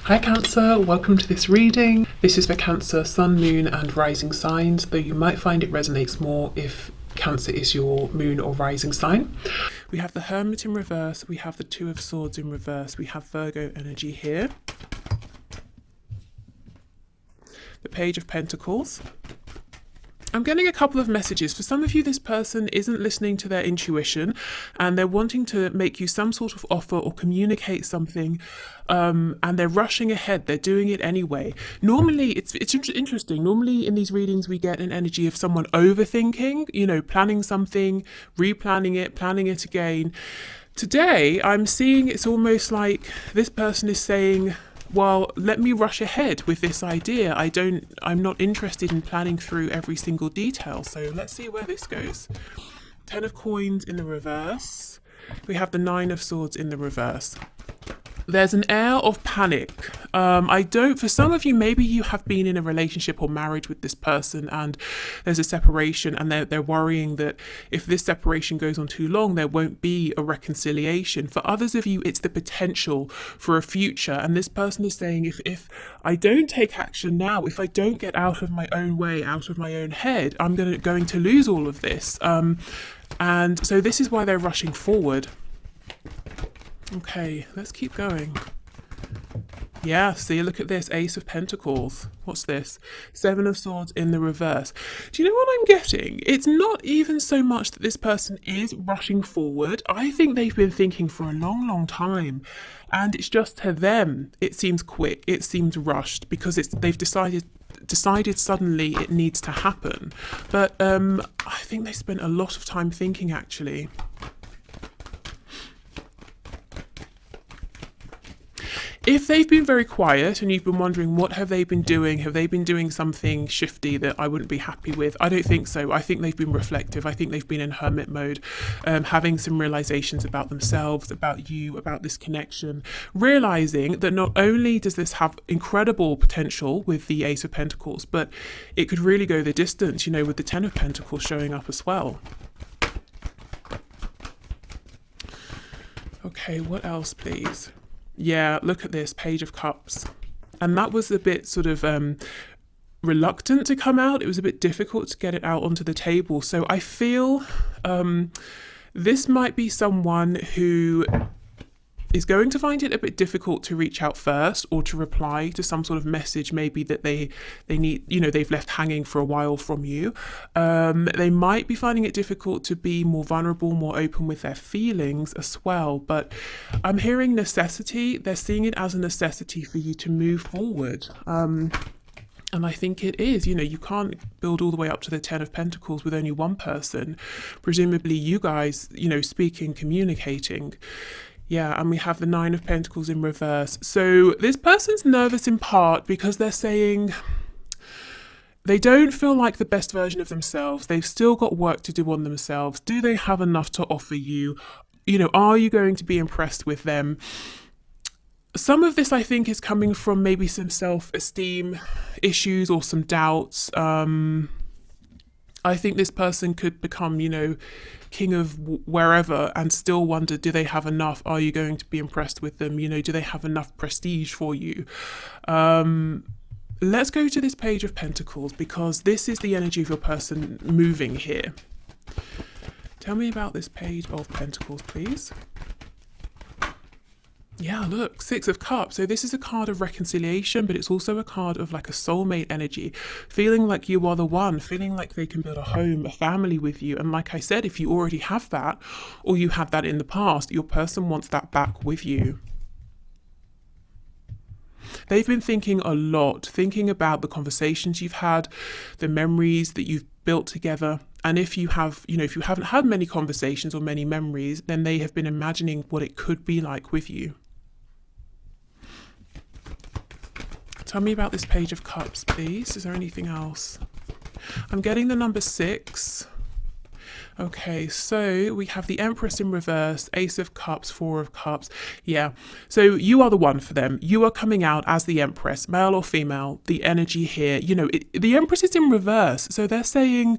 Hi Cancer, welcome to this reading. This is for Cancer, Sun, Moon and Rising signs, though you might find it resonates more if Cancer is your Moon or Rising sign. We have the Hermit in reverse, we have the Two of Swords in reverse, we have Virgo energy here. The Page of Pentacles. I'm getting a couple of messages. For some of you, this person isn't listening to their intuition and they're wanting to make you some sort of offer or communicate something, and they're rushing ahead. They're doing it anyway. Normally, it's interesting. Normally in these readings, we get an energy of someone overthinking, you know, planning something, replanning it, planning it again. Today, I'm seeing it's almost like this person is saying, well, let me rush ahead with this idea. I'm not interested in planning through every single detail. So let's see where this goes. 10 of Coins in the reverse. We have the 9 of Swords in the reverse. There's an air of panic. For some of you, maybe you have been in a relationship or marriage with this person and there's a separation and they're worrying that if this separation goes on too long, there won't be a reconciliation. For others of you, it's the potential for a future. And this person is saying, if I don't take action now, if I don't get out of my own way, out of my own head, I'm going to lose all of this. And so this is why they're rushing forward. Okay, let's keep going. Yeah, see, look at this, Ace of Pentacles. What's this? 7 of Swords in the reverse. Do you know what I'm getting? It's not even so much that this person is rushing forward. I think they've been thinking for a long, long time. And it's just to them, it seems quick, it seems rushed, because they've decided suddenly it needs to happen. But I think they spent a lot of time thinking, actually. If they've been very quiet and you've been wondering what have they been doing, have they been doing something shifty that I wouldn't be happy with? I don't think so. I think they've been reflective. I think they've been in hermit mode, having some realizations about themselves, about you, about this connection, realizing that not only does this have incredible potential with the Ace of Pentacles, but it could really go the distance, you know, with the 10 of Pentacles showing up as well. Okay, what else, please? Yeah, look at this, Page of Cups. And that was a bit sort of reluctant to come out. It was a bit difficult to get it out onto the table. So I feel this might be someone who is going to find it a bit difficult to reach out first or to reply to some sort of message maybe that they need, you know, they've left hanging for a while from you. They might be finding it difficult to be more vulnerable, more open with their feelings as well. But I'm hearing necessity. They're seeing it as a necessity for you to move forward. And I think it is, you know, you can't build all the way up to the 10 of Pentacles with only one person. Presumably you guys, you know, speaking, communicating. Yeah, and we have the 9 of Pentacles in reverse. So this person's nervous in part because they're saying they don't feel like the best version of themselves. They've still got work to do on themselves. Do they have enough to offer you? You know, are you going to be impressed with them? Some of this, I think, is coming from maybe some self-esteem issues or some doubts. I think this person could become, you know, king of wherever and still wonder, do they have enough? Are you going to be impressed with them? You know, do they have enough prestige for you? Let's go to this Page of Pentacles because this is the energy of your person moving here. Tell me about this Page of Pentacles, please. Yeah, look, 6 of Cups. So this is a card of reconciliation, but it's also a card of like a soulmate energy, feeling like you are the one, feeling like they can build a home, a family with you. And like I said, if you already have that, or you had that in the past, your person wants that back with you. They've been thinking a lot, thinking about the conversations you've had, the memories that you've built together. And if you have, you know, if you haven't had many conversations or many memories, then they have been imagining what it could be like with you. Tell me about this Page of Cups, please. Is there anything else? I'm getting the number 6. Okay, so we have the Empress in reverse, Ace of Cups, 4 of Cups. Yeah, so you are the one for them. You are coming out as the Empress, male or female. The energy here, you know, the Empress is in reverse. So they're saying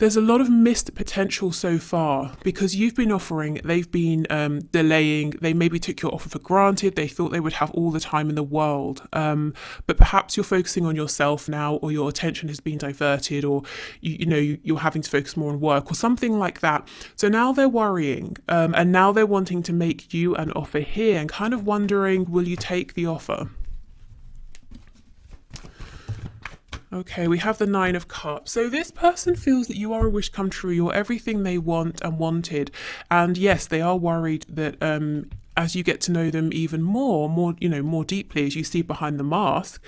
There's a lot of missed potential so far because you've been offering, they've been delaying, they maybe took your offer for granted, they thought they would have all the time in the world. But perhaps you're focusing on yourself now, or your attention has been diverted, or you're having to focus more on work or something like that. So now they're worrying, and now they're wanting to make you an offer here and kind of wondering, will you take the offer? Okay, we have the Nine of Cups. So this person feels that you are a wish come true. You're everything they want and wanted. And yes, they are worried that as you get to know them even more deeply, as you see behind the mask,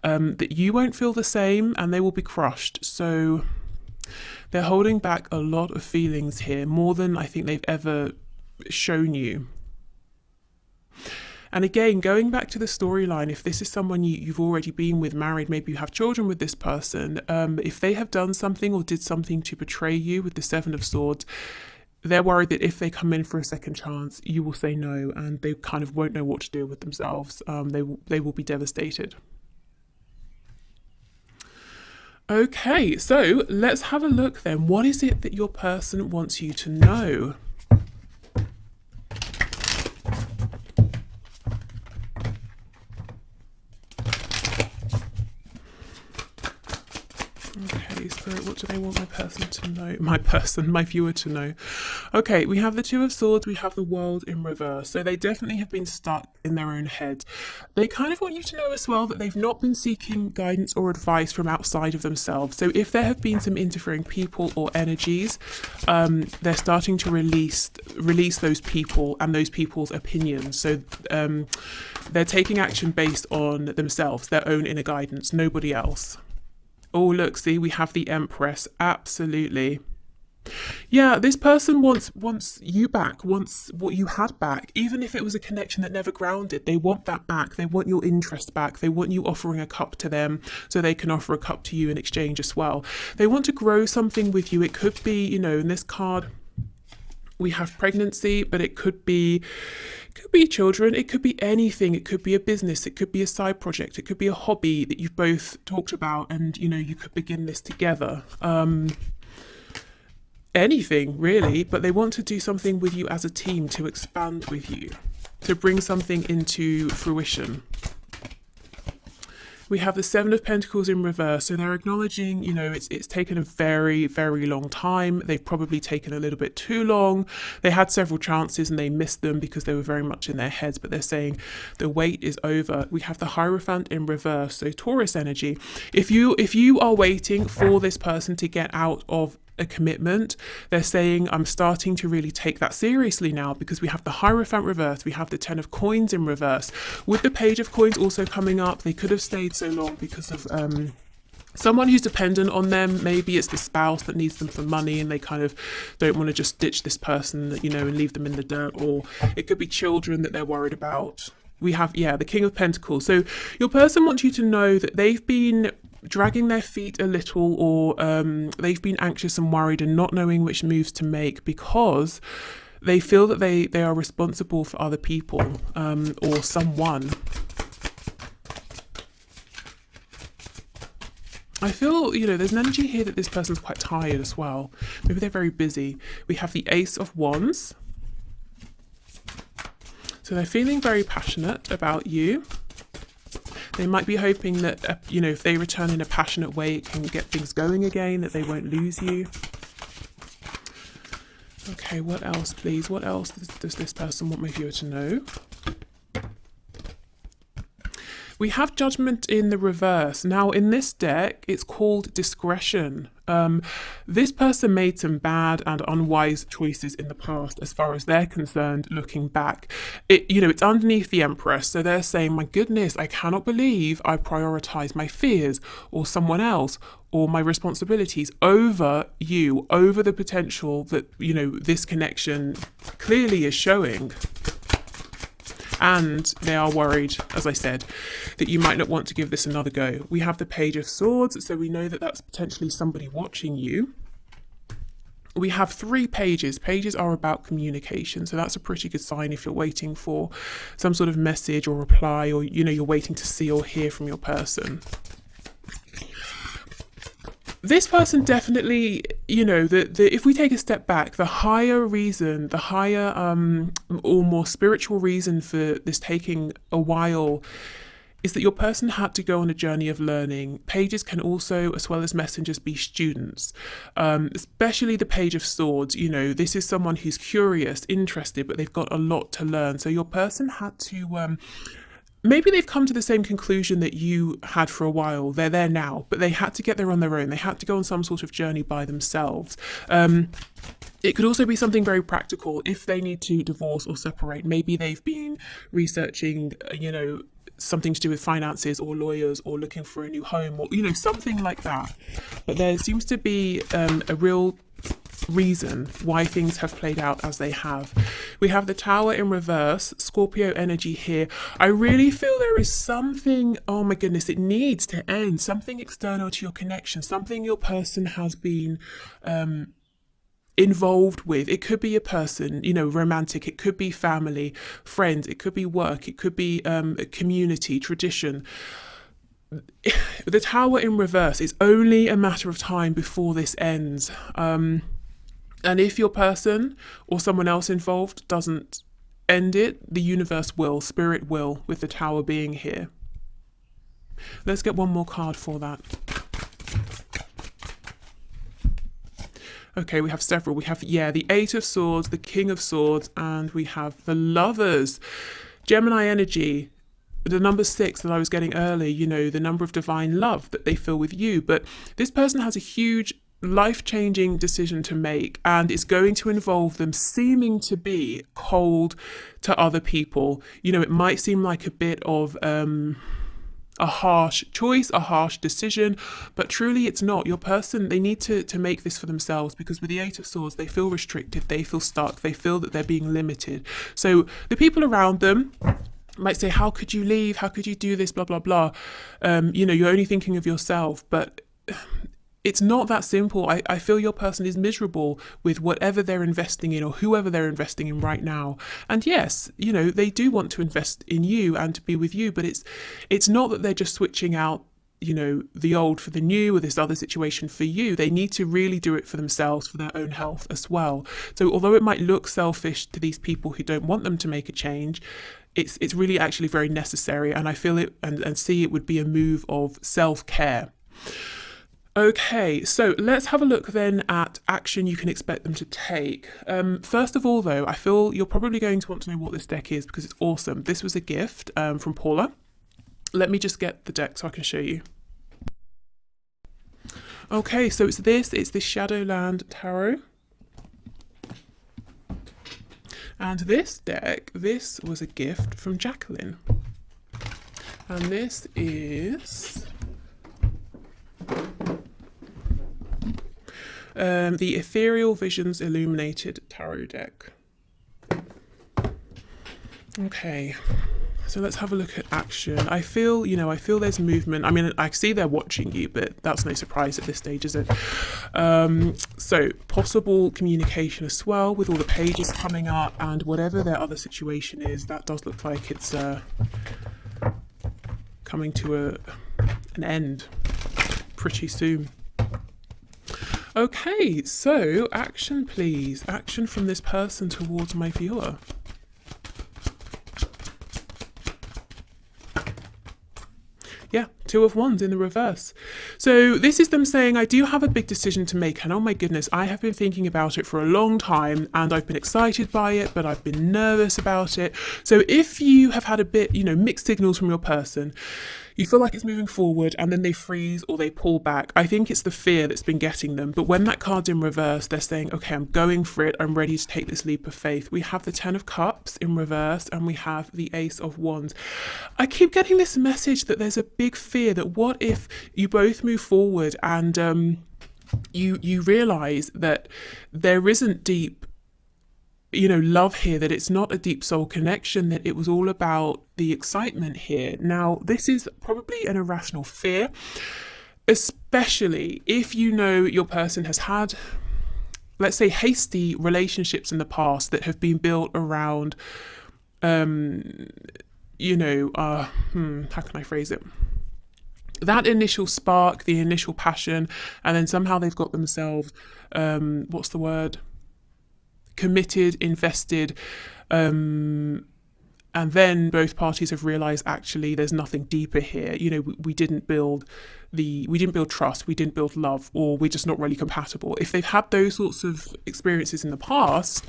that you won't feel the same and they will be crushed. So they're holding back a lot of feelings here, more than I think they've ever shown you. And again, going back to the storyline, if this is someone you've already been with, married, maybe you have children with this person, if they have done something or did something to betray you with the Seven of Swords, they're worried that if they come in for a second chance, you will say no, and they kind of won't know what to do with themselves. They will be devastated. Okay, so let's have a look then. What is it that your person wants you to know? Okay, Spirit, what do they want my person to know? My viewer to know. Okay, we have the Two of Swords, we have the World in reverse. So they definitely have been stuck in their own head. They kind of want you to know as well that they've not been seeking guidance or advice from outside of themselves. So if there have been some interfering people or energies, they're starting to release those people and those people's opinions. So they're taking action based on themselves, their own inner guidance, nobody else. Oh, look, see, we have the Empress. Absolutely. Yeah, this person wants you back, wants what you had back. Even if it was a connection that never grounded, they want that back. They want your interest back. They want you offering a cup to them so they can offer a cup to you in exchange as well. They want to grow something with you. It could be, in this card, we have pregnancy, but it could be children, it could be anything, it could be a business, it could be a side project, it could be a hobby that you've both talked about, and you could begin this together. Anything really, but they want to do something with you as a team, to expand with you, to bring something into fruition. We have the Seven of Pentacles in reverse. So they're acknowledging, it's taken a very, very long time. They've probably taken a little bit too long. They had several chances and they missed them because they were very much in their heads, but they're saying the wait is over. We have the Hierophant in reverse. So Taurus energy. If you are waiting for this person to get out of a commitment, they're saying, I'm starting to really take that seriously now, because we have the Hierophant reverse, we have the Ten of Coins in reverse. With the Page of Coins also coming up, they could have stayed so long because of someone who's dependent on them. Maybe it's the spouse that needs them for money and they kind of don't want to just ditch this person, and leave them in the dirt. Or it could be children that they're worried about. We have, the King of Pentacles. So your person wants you to know that they've been dragging their feet a little, or they've been anxious and worried and not knowing which moves to make, because they feel that they are responsible for other people, or someone. I feel, there's an energy here that this person's quite tired as well. Maybe they're very busy. We have the Ace of Wands. So they're feeling very passionate about you. They might be hoping that, if they return in a passionate way, it can get things going again, that they won't lose you. Okay, what else, please? What else does this person want my viewer to know? We have Judgment in the reverse. Now, in this deck, it's called Discretion. This person made some bad and unwise choices in the past, as far as they're concerned, looking back. It's underneath the Empress, so they're saying, my goodness, I cannot believe I prioritize my fears or someone else or my responsibilities over you, over the potential that, this connection clearly is showing. And they are worried, as I said, that you might not want to give this another go. We have the Page of Swords, so we know that that's potentially somebody watching you. We have 3 pages. Pages are about communication, so that's a pretty good sign if you're waiting for some sort of message or reply, or, you're waiting to see or hear from your person. This person definitely, the if we take a step back, the higher reason, the higher or more spiritual reason for this taking a while is that your person had to go on a journey of learning. Pages can also, as well as messengers, be students, especially the Page of Swords. This is someone who's curious, interested, but they've got a lot to learn. So your person had to maybe they've come to the same conclusion that you had for a while. They're there now, but they had to get there on their own. They had to go on some sort of journey by themselves. It could also be something very practical if they need to divorce or separate. Maybe they've been researching, something to do with finances or lawyers or looking for a new home or, something like that. But there seems to be a real reason why things have played out as they have. We have the Tower in reverse, Scorpio energy here. I really feel there is something, oh my goodness, it needs to end. Something external to your connection, something your person has been involved with. It could be a person, romantic, it could be family, friends, it could be work, it could be a community, tradition. The Tower in reverse, it's only a matter of time before this ends. And if your person or someone else involved doesn't end it, the universe will, spirit will, with the Tower being here. Let's get one more card for that. Okay, we have several. We have, the Eight of Swords, the King of Swords, and we have the Lovers. Gemini energy, the number 6 that I was getting earlier, the number of divine love that they feel with you. But this person has a huge life-changing decision to make, and it's going to involve them seeming to be cold to other people. It might seem like a bit of a harsh choice, a harsh decision, but truly it's not. Your person, they need to make this for themselves, because with the Eight of Swords, they feel restricted, they feel stuck, they feel that they're being limited. So the people around them might say, how could you leave? How could you do this? Blah, blah, blah. You're only thinking of yourself, but it's not that simple. I feel your person is miserable with whatever they're investing in or whoever they're investing in right now. And yes, they do want to invest in you and to be with you, but it's not that they're just switching out, the old for the new or this other situation for you. They need to really do it for themselves, for their own health as well. So although it might look selfish to these people who don't want them to make a change, it's really actually very necessary. And I feel it and see it would be a move of self-care. Okay, so let's have a look then at action you can expect them to take. First of all, though, I feel you're probably going to want to know what this deck is because it's awesome. This was a gift from Paula. Let me just get the deck so I can show you. Okay, so it's the Shadowland Tarot. And this deck, this was a gift from Jacqueline. And this is the Ethereal Visions Illuminated Tarot deck. Okay, so let's have a look at action. I feel there's movement. I mean, I see they're watching you, but that's no surprise at this stage, is it? So possible communication as well with all the pages coming up, and whatever their other situation is, that does look like it's coming to an end pretty soon. Okay, so action please. Action from this person towards my viewer. Yeah, Two of Wands in the reverse. So this is them saying, I do have a big decision to make, and oh my goodness, I have been thinking about it for a long time, and I've been excited by it, but I've been nervous about it. So if you have had a bit, mixed signals from your person, you feel like it's moving forward and then they freeze or they pull back. I think it's the fear that's been getting them. But when that card's in reverse, they're saying, okay, I'm going for it. I'm ready to take this leap of faith. We have the Ten of Cups in reverse and we have the Ace of Wands. I keep getting this message that there's a big fear that what if you both move forward and you realize that there isn't deep love here, that it's not a deep soul connection, that it was all about the excitement here. Now, this is probably an irrational fear, especially if your person has had, let's say, hasty relationships in the past that have been built around, how can I phrase it? that initial spark, the initial passion, and then somehow they've got themselves, what's the word? Committed, invested, and then both parties have realized actually there's nothing deeper here. You know, we didn't build trust, we didn't build love, or we're just not really compatible. If they've had those sorts of experiences in the past,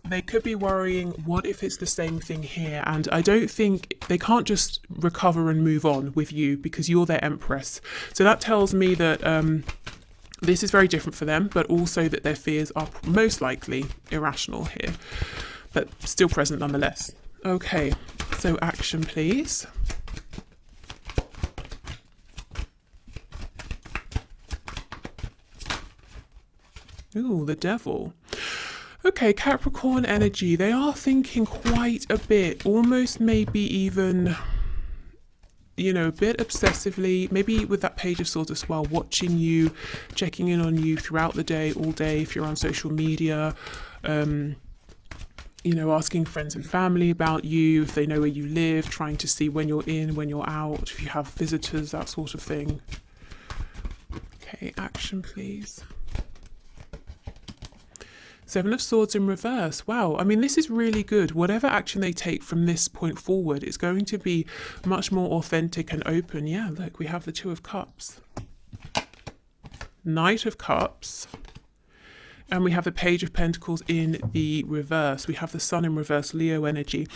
they could be worrying, what if it's the same thing here? And I don't think they can't just recover and move on with you because you're their empress. So that tells me that this is very different for them, but also that their fears are most likely irrational here, but still present nonetheless. Okay, so action, please. Ooh, the devil. Okay, Capricorn energy. They are thinking quite a bit, almost maybe even, you know, a bit obsessively, maybe with that Page of Swords as well, watching you, checking in on you throughout the day, all day, if you're on social media, you know, asking friends and family about you, if they know where you live, trying to see when you're in, when you're out, if you have visitors, that sort of thing. Okay, action, please. Seven of Swords in reverse. Wow, I mean, this is really good. Whatever action they take from this point forward is going to be much more authentic and open. Yeah, look, we have the Two of Cups. Knight of Cups. And we have the Page of Pentacles in the reverse. We have the Sun in reverse, Leo energy.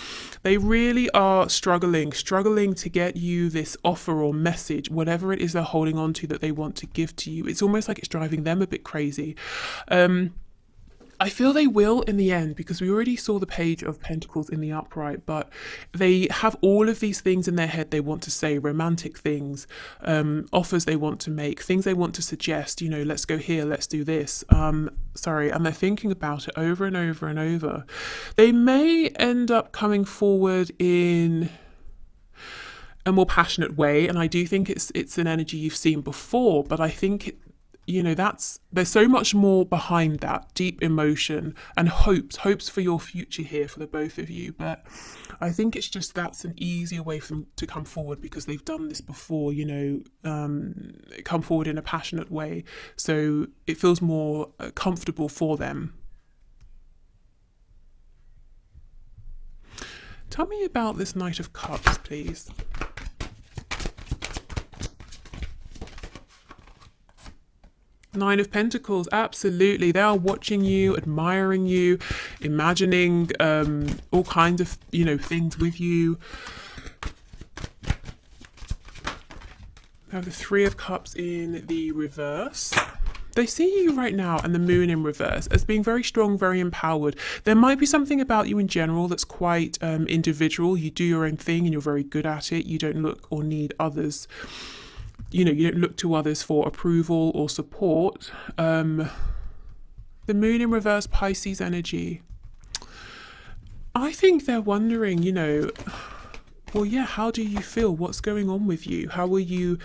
They really are struggling to get you this offer or message, whatever it is they're holding on to that they want to give to you. It's almost like it's driving them a bit crazy. I feel they will in the end, because we already saw the Page of Pentacles in the upright, but they have all of these things in their head they want to say, romantic things, offers they want to make, things they want to suggest, you know, let's go here, let's do this. And they're thinking about it over and over and over. They may end up coming forward in a more passionate way, and I do think it's an energy you've seen before, but I think you know, there's so much more behind that, deep emotion and hopes for your future here for the both of you. But I think it's just that's an easier way for them to come forward because they've done this before, you know, come forward in a passionate way. So it feels more comfortable for them. Tell me about this Knight of Cups, please. Nine of Pentacles, absolutely. They are watching you, admiring you, imagining all kinds of, you know, things with you. We have the Three of Cups in the reverse. They see you right now, and the Moon in reverse, as being very strong, very empowered. There might be something about you in general that's quite individual. You do your own thing and you're very good at it. You don't look or need others. You know, you don't look to others for approval or support. The Moon in reverse, Pisces energy. I think they're wondering, you know, well, yeah, how do you feel? What's going on with you? How will you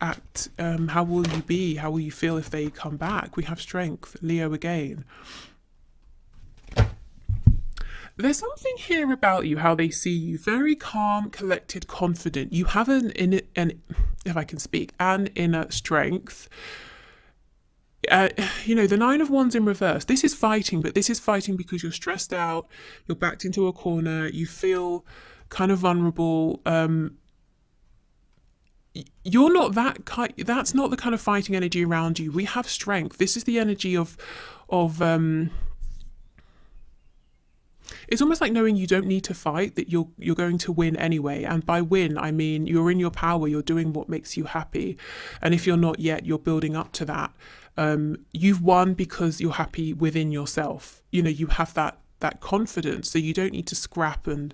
act? How will you be? How will you feel if they come back? We have Strength, Leo again. There's something here about you, how they see you, very calm, collected, confident. You have an if I can speak, an inner strength. You know, the Nine of Wands in reverse. This is fighting, but this is fighting because you're stressed out, you're backed into a corner, you feel kind of vulnerable. You're not that kind. That's not the kind of fighting energy around you. We have Strength. This is the energy of it's almost like knowing you don't need to fight, that you're going to win anyway. And by win, I mean you're in your power, you're doing what makes you happy. And if you're not yet, you're building up to that. You've won because you're happy within yourself. You know, you have that confidence, so you don't need to scrap and,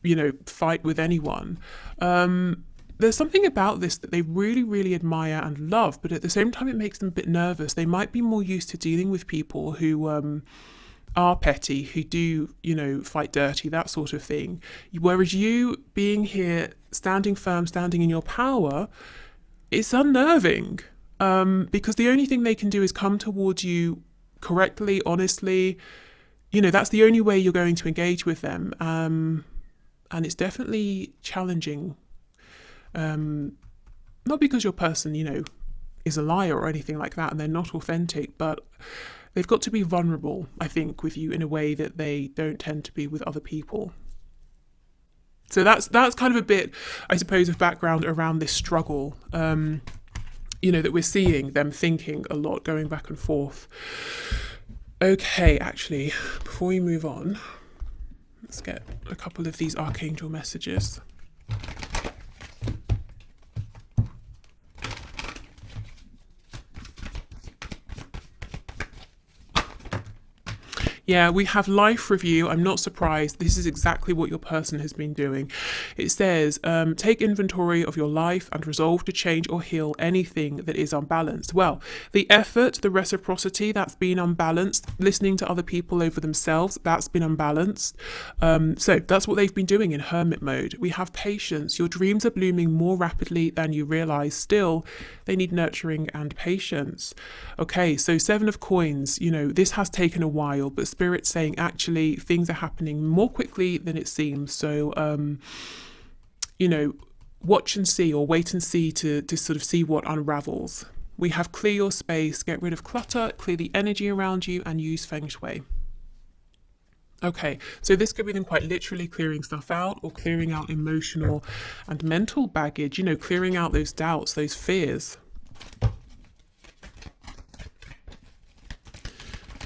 you know, fight with anyone. There's something about this that they really, really admire and love, but at the same time, it makes them a bit nervous. They might be more used to dealing with people who are petty, who do, you know, fight dirty, that sort of thing. Whereas you being here, standing firm, standing in your power, it's unnerving, because the only thing they can do is come towards you correctly, honestly. You know, that's the only way you're going to engage with them. And it's definitely challenging. not because your person, is a liar or anything like that and they're not authentic, but they've got to be vulnerable, I think, with you in a way that they don't tend to be with other people. So that's kind of a bit, I suppose, of background around this struggle, that we're seeing them thinking a lot, going back and forth. Okay, actually, before we move on, let's get a couple of these archangel messages. Yeah, we have life review. I'm not surprised. This is exactly what your person has been doing. It says, take inventory of your life and resolve to change or heal anything that is unbalanced. Well, the effort, the reciprocity, that's been unbalanced. Listening to other people over themselves, that's been unbalanced. So that's what they've been doing in hermit mode. We have patience. Your dreams are blooming more rapidly than you realize. Still, they need nurturing and patience. Okay, so 7 of coins, this has taken a while, but Spirit's saying actually things are happening more quickly than it seems. So, watch and see, or wait and see to sort of see what unravels. We have clear your space, get rid of clutter, clear the energy around you, and use feng shui. Okay, so this could be them quite literally clearing stuff out, or clearing out emotional and mental baggage, clearing out those doubts, those fears.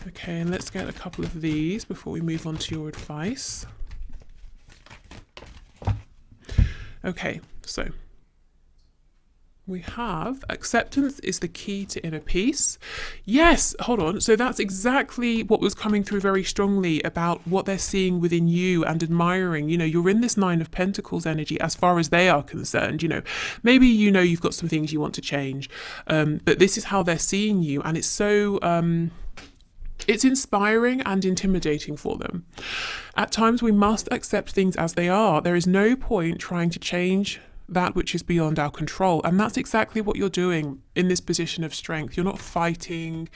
Okay, and let's get a couple of these before we move on to your advice. Okay, so we have acceptance is the key to inner peace. Yes, hold on. So that's exactly what was coming through very strongly about what they're seeing within you and admiring. You're in this 9 of Pentacles energy as far as they are concerned. Maybe you've got some things you want to change, but this is how they're seeing you, and it's so it's inspiring and intimidating for them. At times we must accept things as they are. There is no point trying to change that which is beyond our control. And that's exactly what you're doing in this position of strength. You're not fighting,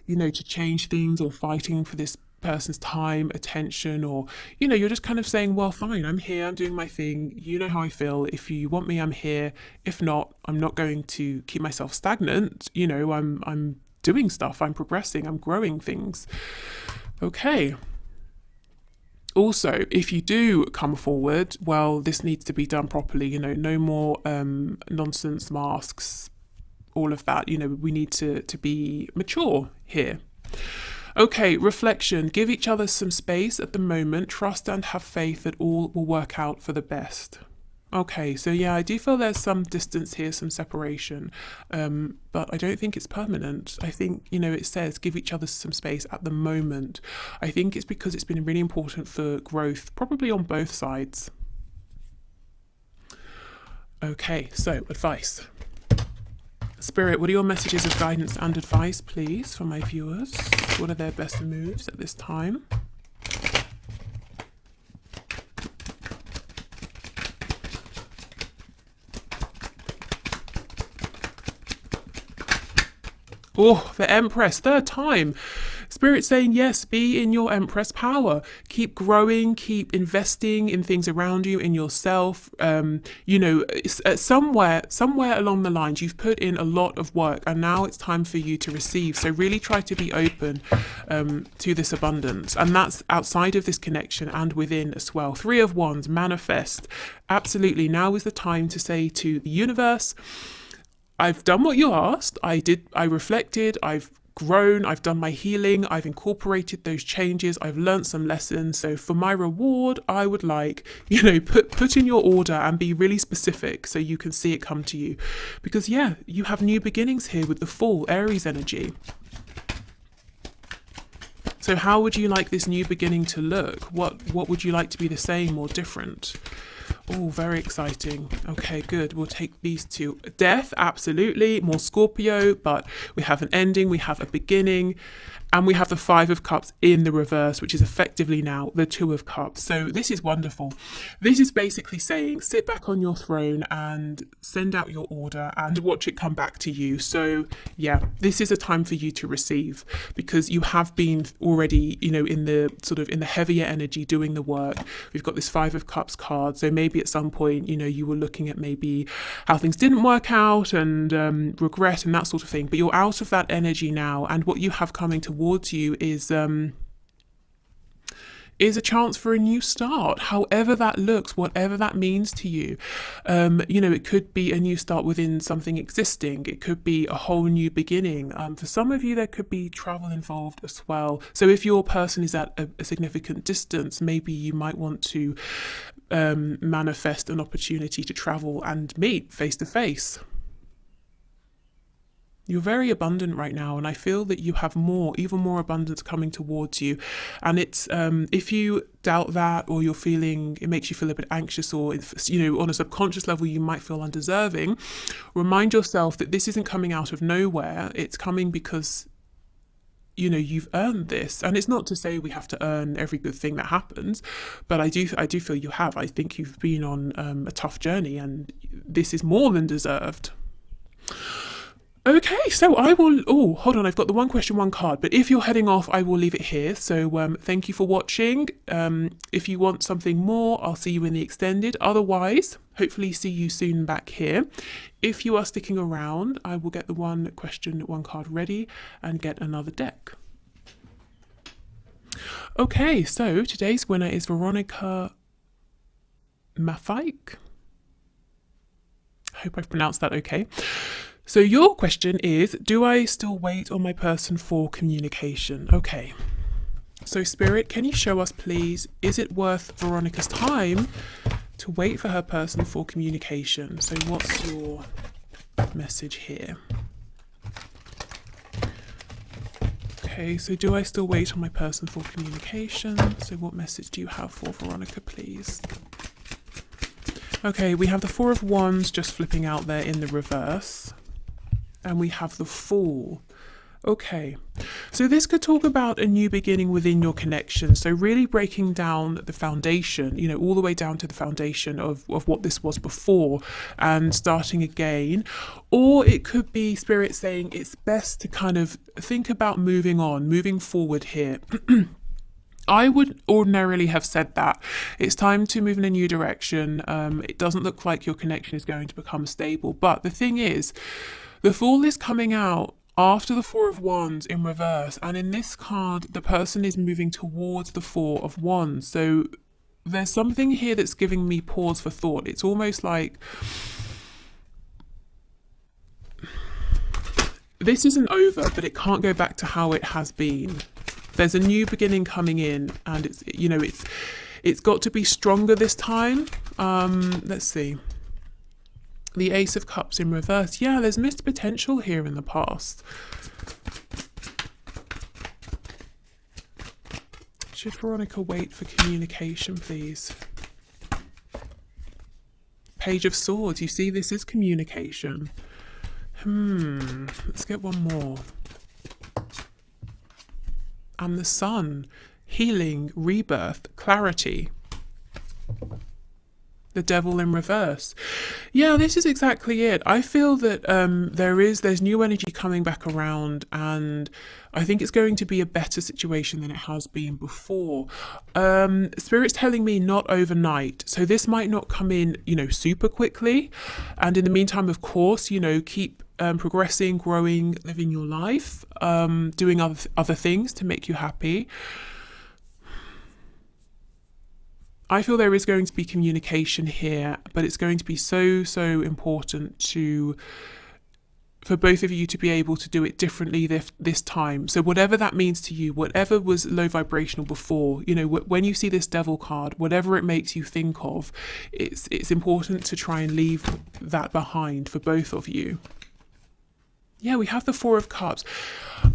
to change things, or fighting for this person's time, attention, or, you're just kind of saying, well, fine, I'm here, I'm doing my thing. You know how I feel. If you want me, I'm here. If not, I'm not going to keep myself stagnant. I'm doing stuff, I'm progressing, I'm growing things. Okay. Also, if you do come forward, well, this needs to be done properly, no more nonsense masks, all of that. We need to be mature here. Okay, reflection. Give each other some space at the moment. Trust and have faith that all will work out for the best. Okay, so yeah, I do feel there's some distance here, some separation, but I don't think it's permanent. I think, it says give each other some space at the moment. I think it's because it's been really important for growth, probably on both sides. Okay, so advice. Spirit, what are your messages of guidance and advice, please, for my viewers? What are their best moves at this time? Oh, the Empress, 3rd time. Spirit saying, yes, be in your Empress power. Keep growing, keep investing in things around you, in yourself. Somewhere along the lines, you've put in a lot of work, and now it's time for you to receive. So really try to be open to this abundance. And that's outside of this connection and within as well. 3 of Wands, manifest. Absolutely, now is the time to say to the universe, I've done what you asked. I reflected, I've grown, I've done my healing, I've incorporated those changes, I've learned some lessons. So for my reward, I would like, put in your order and be really specific so you can see it come to you. Because yeah, you have new beginnings here with the Fool, Aries energy. So how would you like this new beginning to look? What would you like to be the same or different? Oh, very exciting. Okay, good. We'll take these 2. Death, absolutely. More Scorpio, but we have an ending, we have a beginning, and we have the 5 of Cups in the reverse, which is effectively now the 2 of Cups. So this is wonderful. This is basically saying, sit back on your throne and send out your order and watch it come back to you. So yeah, this is a time for you to receive, because you have been already, in the heavier energy doing the work. We've got this 5 of Cups card. So maybe maybe at some point, you know, you were looking at maybe how things didn't work out and regret and that sort of thing. But you're out of that energy now, and what you have coming towards you is a chance for a new start, however that looks, whatever that means to you. You know, it could be a new start within something existing. It could be a whole new beginning. For some of you, there could be travel involved as well. So if your person is at a significant distance, maybe you might want to manifest an opportunity to travel and meet face to face. You're very abundant right now, and I feel that you have more, even more abundance coming towards you. And it's if you doubt that, or you're feeling, it makes you feel a bit anxious, or if, you know, on a subconscious level you might feel undeserving, remind yourself that this isn't coming out of nowhere. It's coming because, you know, you've earned this. And it's not to say we have to earn every good thing that happens, but I do feel you have. I think you've been on a tough journey, and this is more than deserved. Okay, so I will, oh, hold on, I've got the one question, one card, but if you're heading off, I will leave it here. So thank you for watching. If you want something more, I'll see you in the extended. Otherwise, hopefully see you soon back here. If you are sticking around, I will get the one question, one card ready and get another deck. Okay, so today's winner is Veronica Mafike. I hope I've pronounced that okay. So your question is, do I still wait on my person for communication? Okay. So Spirit, can you show us, please, is it worth Veronica's time to wait for her person for communication? So what's your message here? Okay, so do I still wait on my person for communication? So what message do you have for Veronica, please? Okay, we have the Four of Wands just flipping out there in the reverse. And we have the Fool. Okay, so this could talk about a new beginning within your connection. So really breaking down the foundation, you know, all the way down to the foundation of what this was before and starting again. Or it could be Spirit saying it's best to kind of think about moving on, moving forward here. I would ordinarily have said that it's time to move in a new direction. It doesn't look like your connection is going to become stable. But the thing is, the Fool is coming out after the Four of Wands in reverse. And in this card, the person is moving towards the Four of Wands. So there's something here that's giving me pause for thought. It's almost like this isn't over, but it can't go back to how it has been. There's a new beginning coming in, and it's, you know, it's got to be stronger this time. Let's see. The Ace of Cups in reverse. Yeah, there's missed potential here in the past. Should Veronica wait for communication, please? Page of Swords. You see, this is communication. Let's get one more. And the Sun. Healing, rebirth, clarity. The Devil in reverse. Yeah, this is exactly it. I feel that there's new energy coming back around, and I think it's going to be a better situation than it has been before. Spirit's telling me not overnight, so this might not come in, you know, super quickly. And in the meantime, of course, you know, keep progressing, growing, living your life, doing other things to make you happy. I feel there is going to be communication here, but it's going to be so important for both of you to be able to do it differently this time. So whatever that means to you, whatever was low vibrational before, you know, when you see this Devil card, whatever it makes you think of, it's important to try and leave that behind for both of you. Yeah, we have the Four of Cups.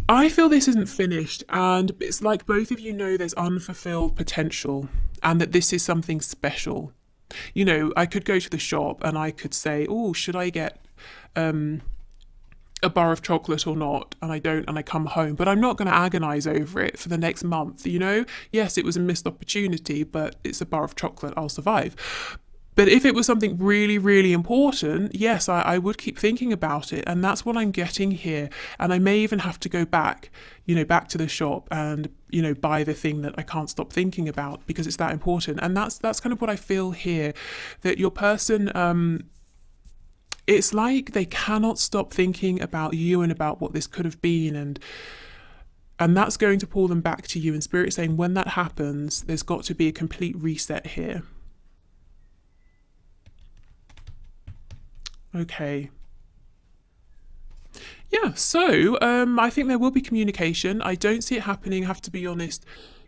I feel this isn't finished, and it's like both of you know there's unfulfilled potential, and that this is something special. You know, I could go to the shop and I could say, oh, should I get a bar of chocolate or not? And I don't, and I come home, but I'm not going to agonize over it for the next month. You know, yes, it was a missed opportunity, but it's a bar of chocolate, I'll survive. But if it was something really, really important, yes, I would keep thinking about it. And that's what I'm getting here. And I may even have to go back, back to the shop and, buy the thing that I can't stop thinking about because it's that important. And that's kind of what I feel here, that your person, it's like they cannot stop thinking about you and about what this could have been. And that's going to pull them back to you. And Spirit saying when that happens, there's got to be a complete reset here. Okay. Yeah, so I think there will be communication. I don't see it happening, I have to be honest,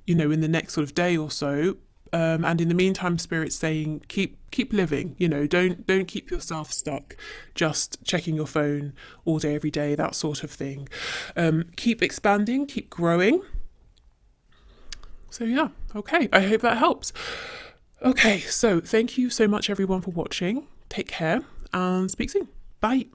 in the next sort of day or so. And in the meantime, Spirit's saying keep living. Don't keep yourself stuck, just checking your phone all day, every day, that sort of thing. Keep expanding, keep growing. So yeah, okay. I hope that helps. Okay, so thank you so much, everyone, for watching. Take care and speak soon. Bye.